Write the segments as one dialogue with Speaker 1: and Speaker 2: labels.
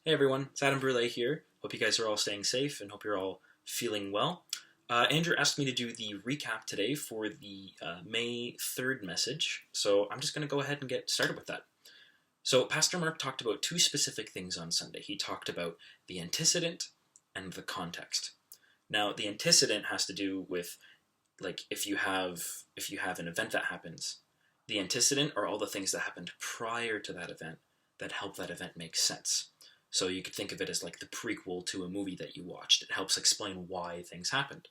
Speaker 1: Hey everyone, it's Adam Brule here. Hope you guys are all staying safe and hope you're all feeling well. Andrew asked me to do the recap today for the May 3rd message, so I'm just going to go ahead and get started with that. So, Pastor Mark talked about two specific things on Sunday. He talked about the antecedent and the context. Now, the antecedent has to do with, like, if you have an event that happens, the antecedent are all the things that happened prior to that event that help that event make sense. So you could think of it as like the prequel to a movie that you watched. It helps explain why things happened.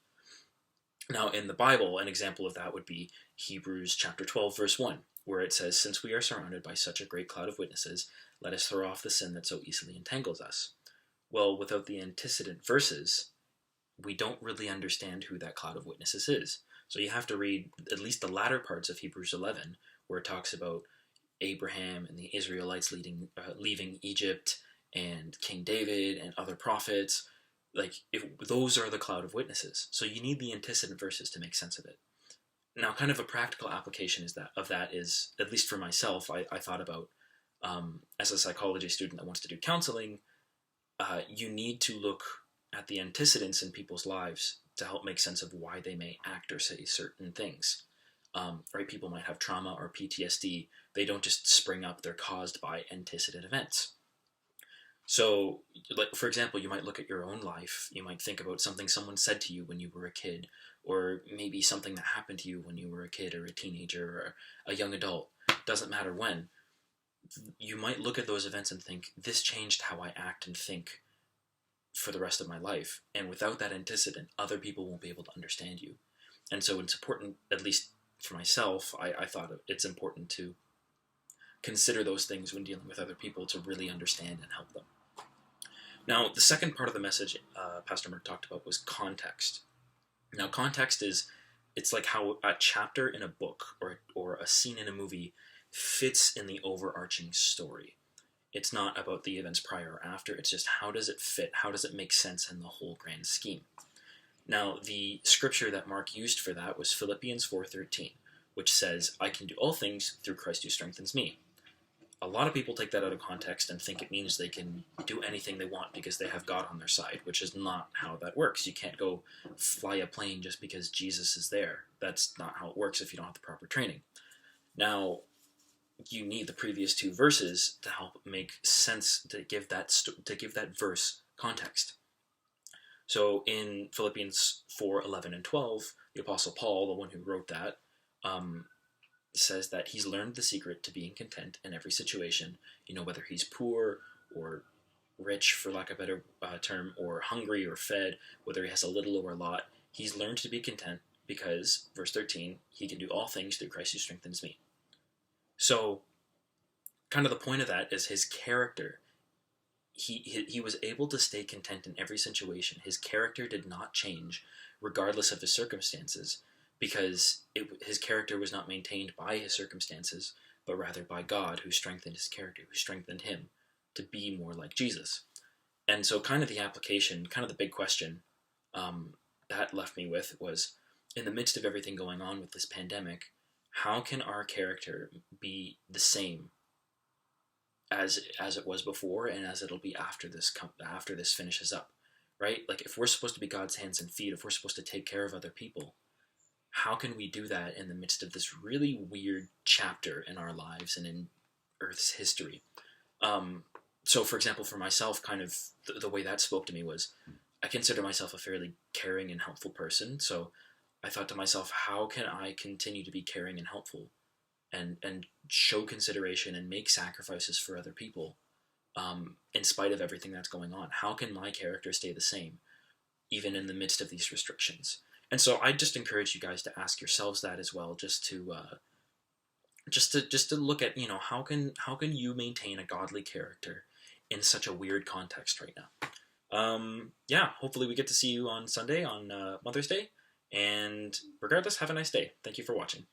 Speaker 1: Now, in the Bible, an example of that would be Hebrews chapter 12, verse 1, where it says, "Since we are surrounded by such a great cloud of witnesses, let us throw off the sin that so easily entangles us." Well, without the antecedent verses, we don't really understand who that cloud of witnesses is. So you have to read at least the latter parts of Hebrews 11, where it talks about Abraham and the Israelites leaving Egypt, and King David and other prophets. Those are the cloud of witnesses. So you need the antecedent verses to make sense of it. Now, kind of a practical application is at least for myself, I thought about, as a psychology student that wants to do counseling, you need to look at the antecedents in people's lives to help make sense of why they may act or say certain things. Right? People might have trauma or PTSD. They don't just spring up, they're caused by antecedent events. So, like, for example, you might look at your own life. You might think about something someone said to you when you were a kid, or maybe something that happened to you when you were a kid or a teenager or a young adult. Doesn't matter when. You might look at those events and think, this changed how I act and think for the rest of my life. And without that antecedent, other people won't be able to understand you. And so it's important, at least for myself, I thought it's important to consider those things when dealing with other people to really understand and help them. Now, the second part of the message Pastor Mark talked about was context. Now, context it's like how a chapter in a book or a scene in a movie fits in the overarching story. It's not about the events prior or after, it's just how does it fit, how does it make sense in the whole grand scheme. Now, the scripture that Mark used for that was Philippians 4:13, which says, "I can do all things through Christ who strengthens me." A lot of people take that out of context and think it means they can do anything they want because they have God on their side, which is not how that works. You can't go fly a plane just because Jesus is there. That's not how it works if you don't have the proper training. Now, you need the previous two verses to help make sense, to give that verse context. So in Philippians 4:11 and 12, the Apostle Paul, the one who wrote that, says that he's learned the secret to being content in every situation, whether he's poor or rich, for lack of a better term, or hungry or fed, whether he has a little or a lot. He's learned to be content because, verse 13, he can do all things through Christ who strengthens me. So, kind of the point of that is his character. He was able to stay content in every situation. His character did not change, regardless of his circumstances, because his character was not maintained by his circumstances, but rather by God, who strengthened his character, who strengthened him to be more like Jesus. And so kind of the application, kind of the big question that left me with was, in the midst of everything going on with this pandemic, how can our character be the same as it was before and as it'll be after this finishes up, right? Like, if we're supposed to be God's hands and feet, if we're supposed to take care of other people, how can we do that in the midst of this really weird chapter in our lives and in Earth's history? So, for example, for myself, kind of the way that spoke to me was, I consider myself a fairly caring and helpful person. So I thought to myself, how can I continue to be caring and helpful and show consideration and make sacrifices for other people in spite of everything that's going on? How can my character stay the same, even in the midst of these restrictions? And so I just encourage you guys to ask yourselves that as well, just to look at, how can you maintain a godly character in such a weird context right now? Hopefully we get to see you on Sunday, on Mother's Day, and regardless, have a nice day. Thank you for watching.